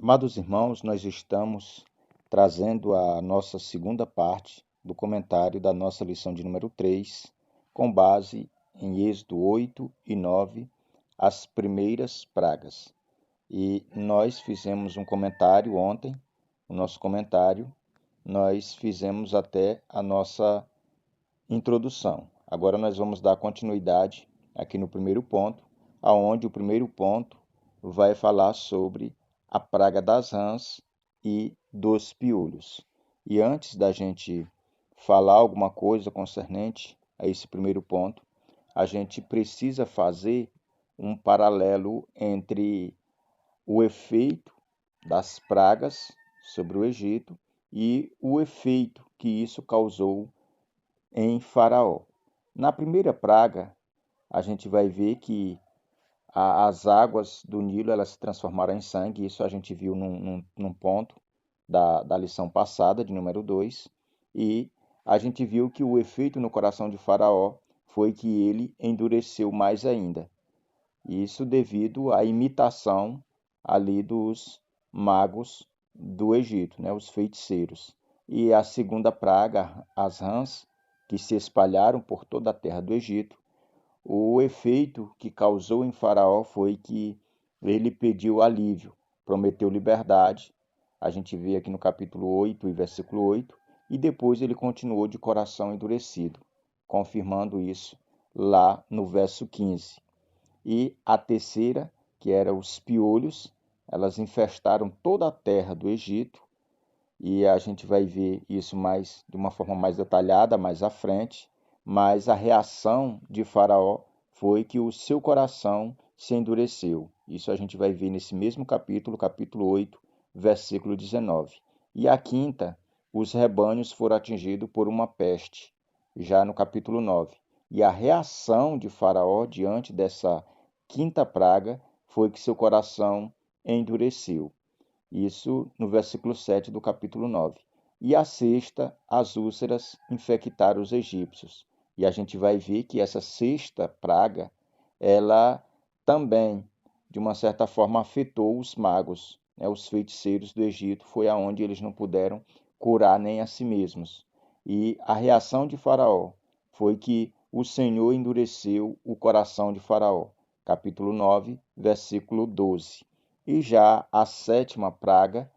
Amados irmãos, nós estamos trazendo a nossa segunda parte do comentário da nossa lição de número 3, com base em Êxodo 8 e 9, as primeiras pragas. E nós fizemos um comentário ontem, o nosso comentário, nós fizemos até a nossa introdução. Agora nós vamos dar continuidade aqui no primeiro ponto, aonde o primeiro ponto vai falar sobre a praga das rãs e dos piolhos. E antes da gente falar alguma coisa concernente a esse primeiro ponto, a gente precisa fazer um paralelo entre o efeito das pragas sobre o Egito e o efeito que isso causou em Faraó. Na primeira praga, a gente vai ver que as águas do Nilo elas se transformaram em sangue. Isso a gente viu num ponto da lição passada, de número 2. E a gente viu que o efeito no coração de Faraó foi que ele endureceu mais ainda. Isso devido à imitação ali dos magos do Egito, né, os feiticeiros. E a segunda praga, as rãs, que se espalharam por toda a terra do Egito, o efeito que causou em Faraó foi que ele pediu alívio, prometeu liberdade. A gente vê aqui no capítulo 8 e versículo 8, e depois ele continuou de coração endurecido, confirmando isso lá no verso 15. E a terceira, que era os piolhos, elas infestaram toda a terra do Egito, e a gente vai ver isso mais de uma forma mais detalhada mais à frente, mas a reação de Faraó foi que o seu coração se endureceu. Isso a gente vai ver nesse mesmo capítulo, capítulo 8, versículo 19. E a quinta, os rebanhos foram atingidos por uma peste, já no capítulo 9. E a reação de Faraó diante dessa quinta praga foi que seu coração endureceu. Isso no versículo 7 do capítulo 9. E a sexta, as úlceras infectaram os egípcios. E a gente vai ver que essa sexta praga, ela também, de uma certa forma, afetou os magos, né? Os feiticeiros do Egito, foi aonde eles não puderam curar nem a si mesmos. E a reação de Faraó foi que o Senhor endureceu o coração de Faraó. Capítulo 9, versículo 12. E já a sétima praga,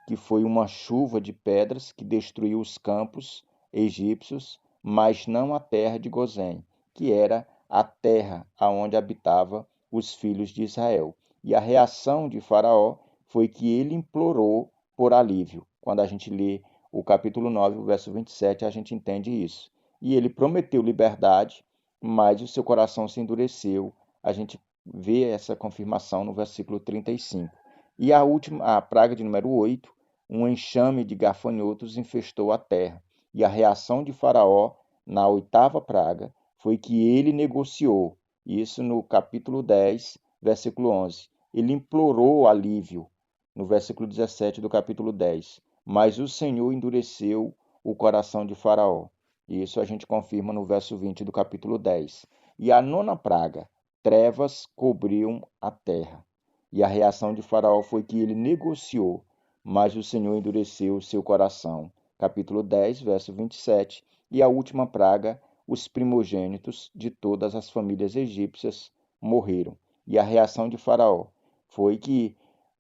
que foi uma chuva de pedras que destruiu os campos egípcios, mas não a terra de Gozém, que era a terra aonde habitava os filhos de Israel. E a reação de Faraó foi que ele implorou por alívio. Quando a gente lê o capítulo 9, o verso 27, a gente entende isso. E ele prometeu liberdade, mas o seu coração se endureceu. A gente vê essa confirmação no versículo 35. E a última, a praga de número 8, um enxame de gafanhotos infestou a terra. E a reação de Faraó na oitava praga foi que ele negociou, isso no capítulo 10, versículo 11. Ele implorou alívio no versículo 17 do capítulo 10. Mas o Senhor endureceu o coração de Faraó. Isso a gente confirma no verso 20 do capítulo 10. E a nona praga, trevas cobriam a terra. E a reação de Faraó foi que ele negociou, mas o Senhor endureceu o seu coração. Capítulo 10, verso 27. E a última praga, os primogênitos de todas as famílias egípcias morreram. E a reação de Faraó foi que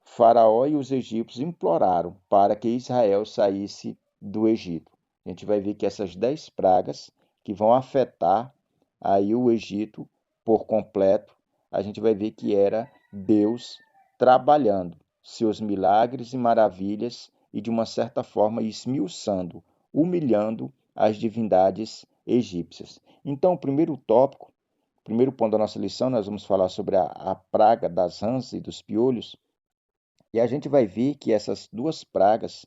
Faraó e os egípcios imploraram para que Israel saísse do Egito. A gente vai ver que essas 10 pragas que vão afetar aí o Egito por completo, a gente vai ver que era Deus trabalhando seus milagres e maravilhas e de uma certa forma esmiuçando, humilhando as divindades egípcias. Então, o primeiro tópico, o primeiro ponto da nossa lição, nós vamos falar sobre a praga das rãs e dos piolhos, e a gente vai ver que essas duas pragas,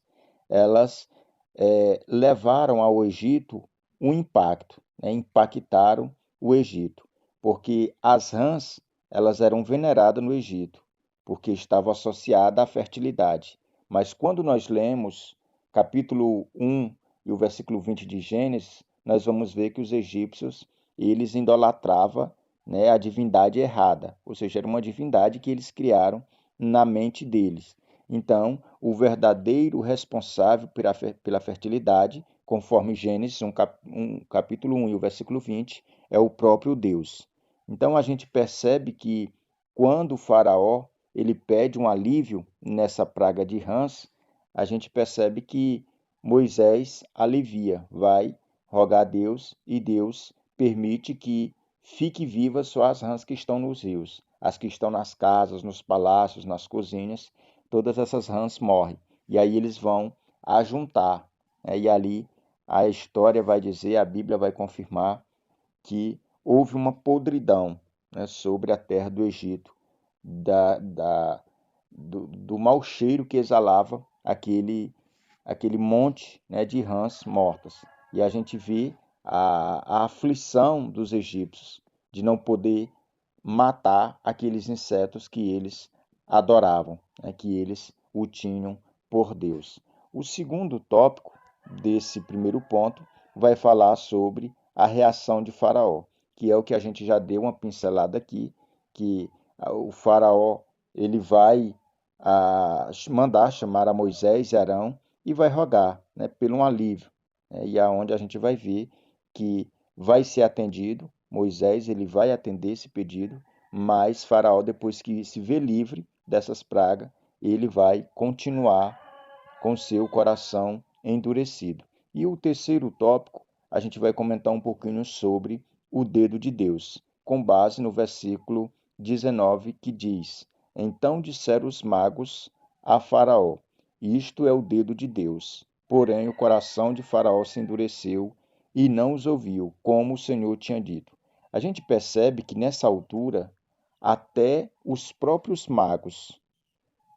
elas levaram ao Egito um impacto, né? Impactaram o Egito, porque as rãs, elas eram veneradas no Egito, porque estavam associadas à fertilidade. Mas quando nós lemos capítulo 1 e o versículo 20 de Gênesis, nós vamos ver que os egípcios, eles idolatravam, né, a divindade errada, ou seja, era uma divindade que eles criaram na mente deles. Então, o verdadeiro responsável pela fertilidade, conforme Gênesis capítulo 1 e o versículo 20, é o próprio Deus. Então, a gente percebe que quando o faraó ele pede um alívio nessa praga de rãs, a gente percebe que Moisés alivia, vai rogar a Deus e Deus permite que fique vivas só as rãs que estão nos rios, as que estão nas casas, nos palácios, nas cozinhas, todas essas rãs morrem. E aí eles vão ajuntar, né? E ali a história vai dizer, a Bíblia vai confirmar que houve uma podridão, né, sobre a terra do Egito, do mau cheiro que exalava aquele monte, né, de rãs mortas. E a gente vê a aflição dos egípcios de não poder matar aqueles insetos que eles adoravam, né, que eles o tinham por Deus. O segundo tópico desse primeiro ponto vai falar sobre a reação de Faraó, que é o que a gente já deu uma pincelada aqui, que o Faraó ele vai mandar chamar a Moisés e Arão e vai rogar, né, pelo um alívio, né, e aonde a gente vai ver que vai ser atendido. Moisés ele vai atender esse pedido, mas Faraó, depois que se vê livre dessas pragas, ele vai continuar com seu coração endurecido. E o terceiro tópico, a gente vai comentar um pouquinho sobre o dedo de Deus, com base no versículo 19, que diz: Então disseram os magos a Faraó: Isto é o dedo de Deus. Porém, o coração de Faraó se endureceu e não os ouviu, como o Senhor tinha dito. A gente percebe que nessa altura, até os próprios magos,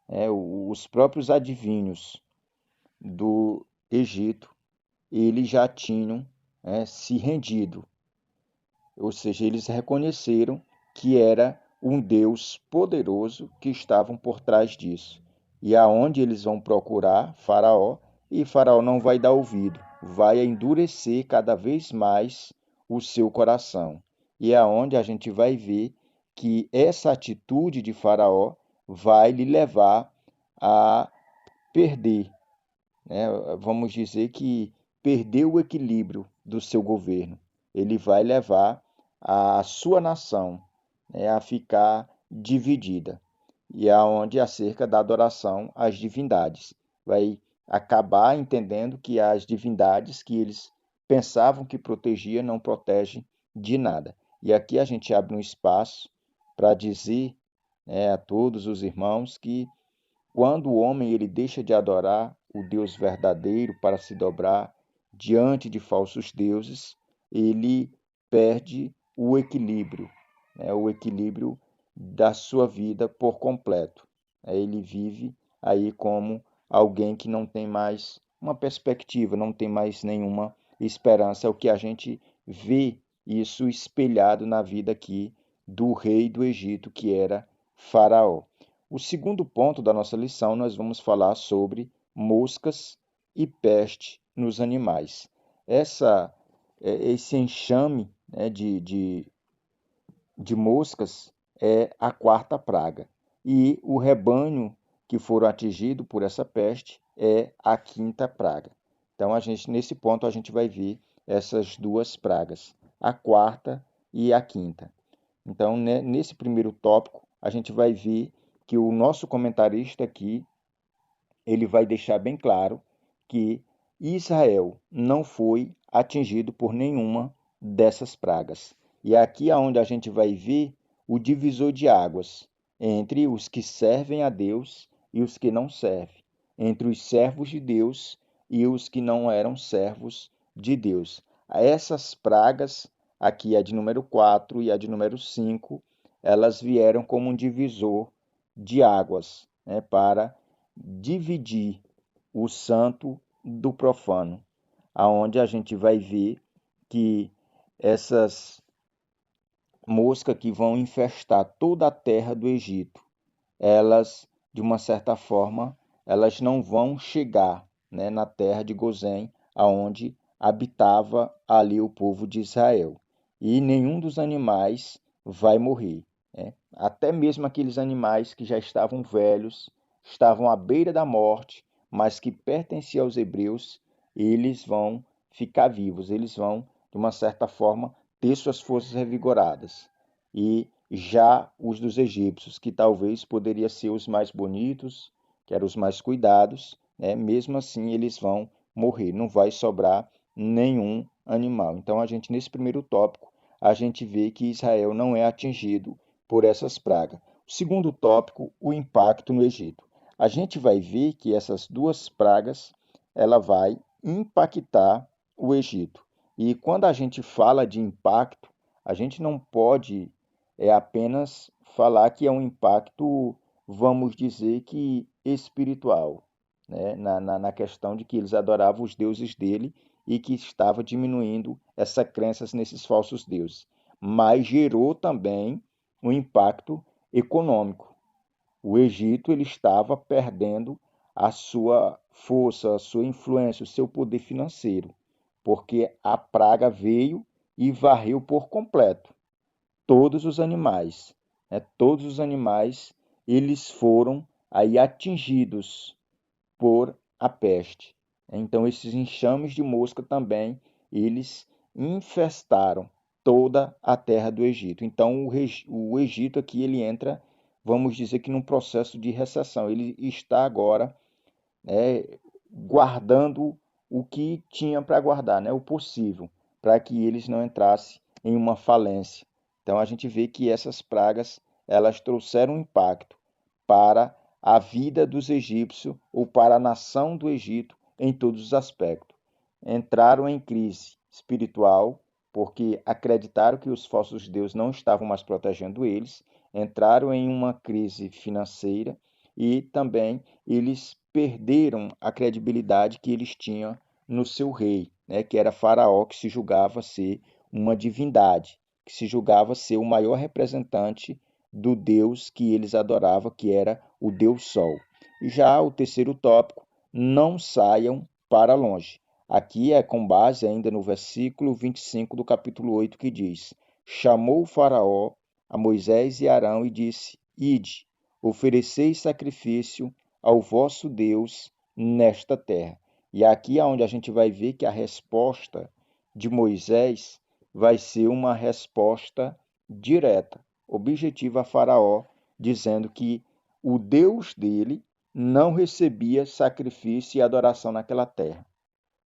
os próprios adivinhos do Egito, eles já tinham, se rendido, ou seja, eles reconheceram que era um Deus poderoso que estavam por trás disso. E aonde eles vão procurar Faraó, e Faraó não vai dar ouvido, vai endurecer cada vez mais o seu coração. E é aonde a gente vai ver que essa atitude de Faraó vai lhe levar a perder, né? Vamos dizer que perdeu o equilíbrio do seu governo. Ele vai levar a sua nação, né, a ficar dividida. E é onde acerca da adoração às divindades. Vai acabar entendendo que as divindades que eles pensavam que protegia não protegem de nada. E aqui a gente abre um espaço para dizer, né, a todos os irmãos que quando o homem ele deixa de adorar o Deus verdadeiro para se dobrar diante de falsos deuses, ele perde o equilíbrio, né? O equilíbrio da sua vida por completo. Ele vive aí como alguém que não tem mais uma perspectiva, não tem mais nenhuma esperança. É o que a gente vê isso espelhado na vida aqui do rei do Egito, que era Faraó. O segundo ponto da nossa lição, nós vamos falar sobre moscas e peste nos animais. Esse enxame, né, de moscas é a quarta praga. E o rebanho que foram atingido por essa peste é a quinta praga. Então, nesse ponto, a gente vai ver essas duas pragas, a quarta e a quinta. Então, né, nesse primeiro tópico, a gente vai ver que o nosso comentarista aqui, ele vai deixar bem claro que Israel não foi atingido por nenhuma dessas pragas. E aqui é onde a gente vai ver o divisor de águas entre os que servem a Deus e os que não servem, entre os servos de Deus e os que não eram servos de Deus. Essas pragas, aqui a de número 4 e a de número 5, elas vieram como um divisor de águas, né, para dividir o santo do profano, aonde a gente vai ver que essas moscas que vão infestar toda a terra do Egito, elas, de uma certa forma, elas não vão chegar, né, na terra de Gozém, aonde habitava ali o povo de Israel. E nenhum dos animais vai morrer, né? Até mesmo aqueles animais que já estavam velhos, estavam à beira da morte, mas que pertenciam aos hebreus, eles vão ficar vivos, eles vão, de uma certa forma, ter suas forças revigoradas. E já os dos egípcios, que talvez poderiam ser os mais bonitos, que eram os mais cuidados, né? Mesmo assim eles vão morrer, não vai sobrar nenhum animal. Então a gente, nesse primeiro tópico, a gente vê que Israel não é atingido por essas pragas. O segundo tópico, o impacto no Egito. A gente vai ver que essas duas pragas, ela vai impactar o Egito. E quando a gente fala de impacto, a gente não pode apenas falar que é um impacto, vamos dizer que espiritual, né? Na questão de que eles adoravam os deuses dele e que estava diminuindo essa crença nesses falsos deuses. Mas gerou também um impacto econômico. O Egito ele estava perdendo a sua força, a sua influência, o seu poder financeiro, porque a praga veio e varreu por completo todos os animais. Né? Todos os animais eles foram aí atingidos por a peste. Então esses enxames de mosca também eles infestaram toda a terra do Egito. Então o Egito aqui ele entra, vamos dizer que num processo de recessão. Ele está agora guardando o que tinha para guardar, né? O possível, para que eles não entrassem em uma falência. Então a gente vê que essas pragas elas trouxeram um impacto para a vida dos egípcios ou para a nação do Egito em todos os aspectos. Entraram em crise espiritual porque acreditaram que os falsos deuses não estavam mais protegendo eles, entraram em uma crise financeira e também eles perderam a credibilidade que eles tinham no seu rei, né, que era Faraó, que se julgava ser uma divindade, que se julgava ser o maior representante do Deus que eles adoravam, que era o Deus Sol. E já o terceiro tópico, não saiam para longe. Aqui é com base ainda no versículo 25 do capítulo 8, que diz: Chamou o Faraó a Moisés e Arão e disse: Ide, ofereceis sacrifício ao vosso Deus nesta terra. E aqui é onde a gente vai ver que a resposta de Moisés vai ser uma resposta direta, objetiva a Faraó, dizendo que o Deus dele não recebia sacrifício e adoração naquela terra,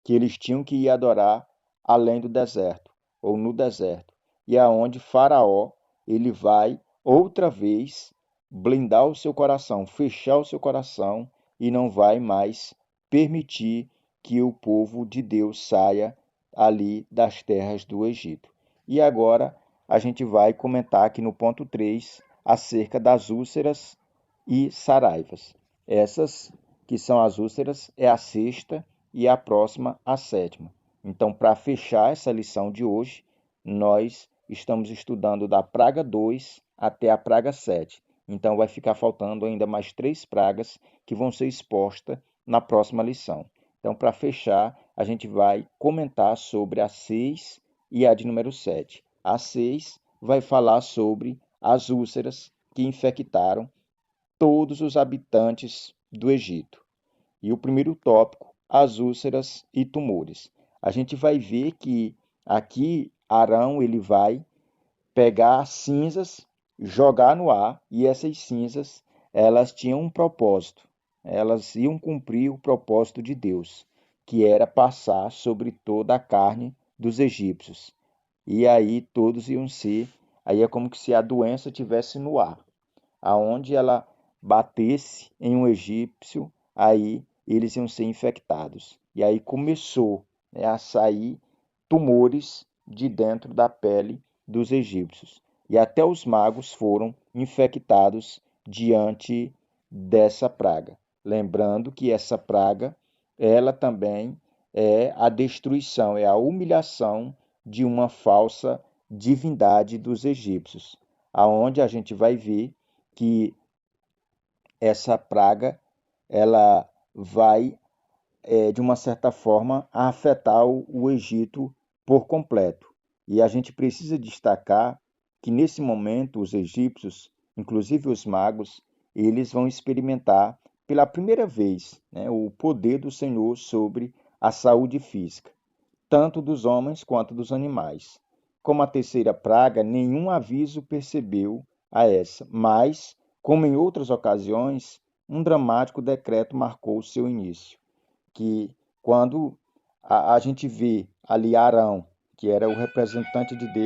que eles tinham que ir adorar além do deserto, ou no deserto. E aonde Faraó, ele vai outra vez blindar o seu coração, fechar o seu coração e não vai mais permitir que o povo de Deus saia ali das terras do Egito. E agora a gente vai comentar aqui no ponto 3 acerca das úlceras e saraivas. Essas que são as úlceras é a sexta e a próxima a sétima. Então, para fechar essa lição de hoje, nós estamos estudando da praga 2 até a praga 7. Então, vai ficar faltando ainda mais 3 pragas que vão ser expostas na próxima lição. Então, para fechar, a gente vai comentar sobre a 6 e a de número 7. A 6 vai falar sobre as úlceras que infectaram todos os habitantes do Egito. E o primeiro tópico, as úlceras e tumores. A gente vai ver que aqui Arão ele vai pegar cinzas, jogar no ar, e essas cinzas elas tinham um propósito. Elas iam cumprir o propósito de Deus, que era passar sobre toda a carne dos egípcios. E aí todos iam ser, aí é como se a doença tivesse no ar. Aonde ela batesse em um egípcio, aí eles iam ser infectados. E aí começou, né, a sair tumores de dentro da pele dos egípcios. E até os magos foram infectados diante dessa praga. Lembrando que essa praga, ela também é a destruição, é a humilhação de uma falsa divindade dos egípcios, aonde a gente vai ver que essa praga ela vai, de uma certa forma, afetar o Egito por completo. E a gente precisa destacar que, nesse momento, os egípcios, inclusive os magos, eles vão experimentar pela primeira vez, né, o poder do Senhor sobre a saúde física, tanto dos homens quanto dos animais. Como a terceira praga, nenhum aviso percebeu a essa, mas, como em outras ocasiões, um dramático decreto marcou o seu início, que quando a gente vê ali Arão, que era o representante de Deus,